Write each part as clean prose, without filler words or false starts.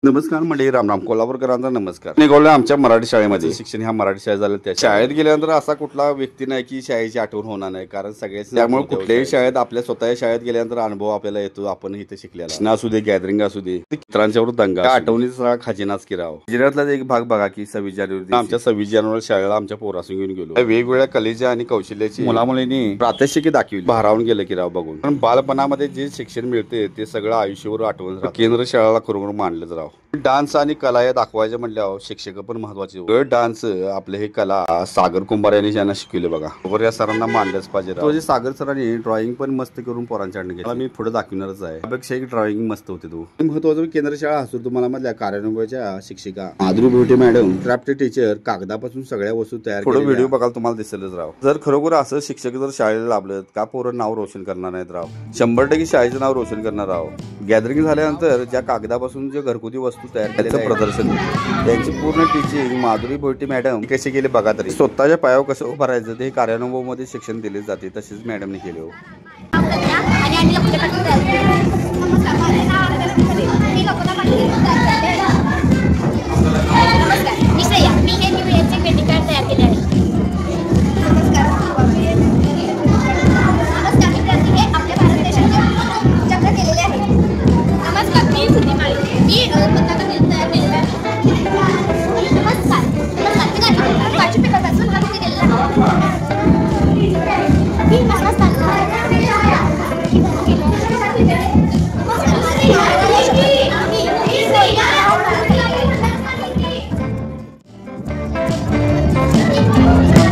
नमस्कार मंडळी, रामराम कोल्हापूरकरांचा नमस्कार. निघालो आमच्या मराठी शाळेमध्ये. शिक्षण ह्या मराठी शाळेत झालं. त्या शाळेत गेल्यानंतर असा कुठला व्यक्ती नाही की शाळेची आठवण होणार नाही, कारण सगळ्याच. त्यामुळे कुठल्याही शाळेत आपल्या स्वतःच्या शाळेत गेल्यानंतर अनुभव आपल्याला येतो. आपण इथे शिकलेला असू दे, गॅदरिंग असू दे, मित्रांच्यावर दंगा, आठवणीचा खजिनाच किराव. गुजरातला एक भाग बघा की 26 जानेवारी आमच्या 26 जानेवारी शाळेला आमच्या पोरासून घेऊन गेलो. वेगवेगळ्या कलेच्या आणि कौशल्याची मुलामुलींनी प्रात्यक्षिके दाखवली. भारावून गेलं की राव बघून. पण बालपणामध्ये जे शिक्षण मिळते ते सगळं आयुष्यावर आठवण राहतं. केंद्र शाळेला खरोखर मानलंच राव. डान्स आणि कला या दाखवायच्या म्हटल्यावर शिक्षक पण महत्वाचे. डान्स आपले हे कला सागर कुंभार यांनी ज्यांना शिकवले बघा, बरोबर या सरांना मानलंच पाहिजे. तो सागर सरांनी ड्रॉइंग पण मस्त करून पोरांच्याकडे घेतला. मी पुढे दाखवणारच आहे. त्यापेक्षा एक ड्रॉइंग मस्त होते. तो महत्वाचं केंद्र शाळा हसूर तुम्हाला मधल्या कार्यानुभवाच्या शिक्षिका माधुरी भोटे मॅडम, क्राफ्ट टीचर, कागदापासून सगळ्या वस्तू तयार. पुढे व्हिडिओ बघाल तुम्हाला दिसेलच राव. जर खरोखर असं शिक्षक जर शाळेला लाभलं का पोरं नाव रोशन करणार नाहीत राव. 100% शाळेचं नाव रोशन करणार राव. गॅदरिंग झाल्यानंतर ज्या कागदापासून जे घरगुती वस्तू तयार केल्याचं प्रदर्शन, त्यांची पूर्ण टीचिंग माधुरी भोटे मॅडम कशी केली बघा. तरी स्वतःच्या पायावर कसं उभारायचं ते कार्यानुभव मध्ये शिक्षण दिले जाते. तसेच मॅडमने केले हो.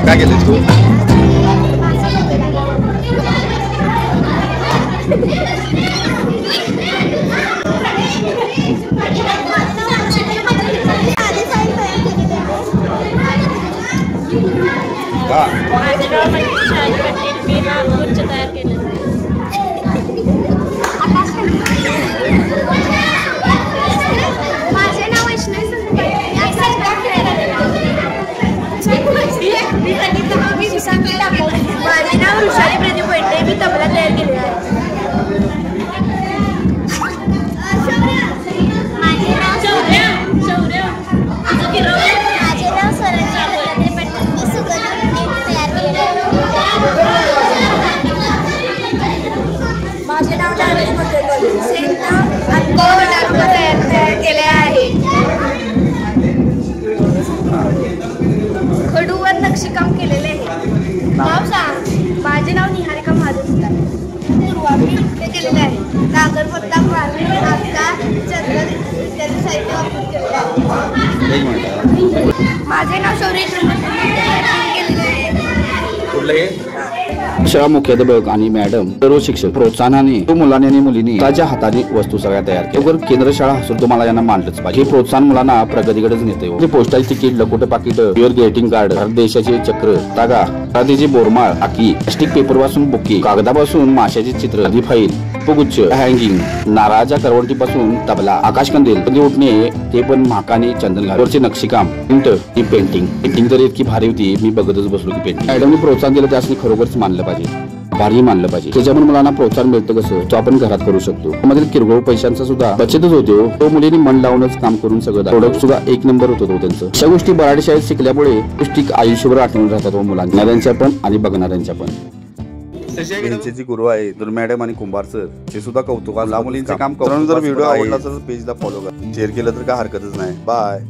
काय केलं तू? माझे नाव ऋषाली प्रदीप वैटे. मी तबला तयार केलेला आहे. माझे नाव शौर्य. माझे नाव स्वरांजली दत्तात्रय पाटील. मी सुगंध तयार केलेला आहे. माझे नाव डान्स तयार केले आहे. खडूवर नक्षीकाम केलेले आहे. नाव सांग. माझे नाव निहारिका महादेव सुतार. पूर्वा मी ते केलेले आहे. नागरपत्ता, पारणी, आगता, चंद्र इत्यादी साहित्य वापरून केलेले आहे. माझे नाव शौर्य केलेले आहे. कुठले शाळा मुख्याध्यापक आणि मॅडम, सर्व शिक्षक प्रोत्साहनाने तो मुलांनी आणि मुलींनी त्याच्या हाताने वस्तू सगळ्या तयार केल्या. केंद्र शाळा हसूर तुम्हाला यांना मानलंच पाहिजे. हे प्रोत्साहन मुलांना प्रगतीकडेच नेते. पोस्टल तिकीट, लकोटे पाकिट, प्युअर ग्रीटिंग कार्ड, भारत देशाचे चक्र, तागा, राधेची बोरमाळ, आकी, प्लास्टिक पेपर पासून बुके, कागदापासून माशाचे चित्र, फाईल, पुगुच्छ, हँगिंग, नारळाच्या करवंटीपासून तबला, आकाशकंदील उठणे ते पण महाकाने चंदन घालवरचे नक्षीकाम, पेंटिंग तर इतकी भारी होती. मी बघतच बसलो की पेंटिंग. मॅडमने प्रोत्साहन दिलं त्यासनी खरोखरच मानलं पाहिजे, भारी मानलं पाहिजे. त्याच्यामुळे मुलांना प्रोत्साहन मिळतं कसं तो आपण घरात करू शकतो. त्यामध्ये किरकोळ पैशांचा सुद्धा बचतच होते. तो मुलींनी मन लावूनच काम करून सगळं प्रोडक्ट सुद्धा एक नंबर होतो त्यांचं. अशा गोष्टी मराठी शाळेत शिकल्यामुळे गोष्टी आयुष्यभर आठवून राहतात मुलांच्या पण आणि बघणाऱ्यांच्या पण. त्यांचे जे गुरु आहे तर मॅडम आणि कुंभार सर, ते सुद्धा कौतुक. मुलींचे काम करून जर व्हिडिओ आवडला तर पेजला फॉलो करा, शेअर केलं तर काय हरकतच नाही. बाय.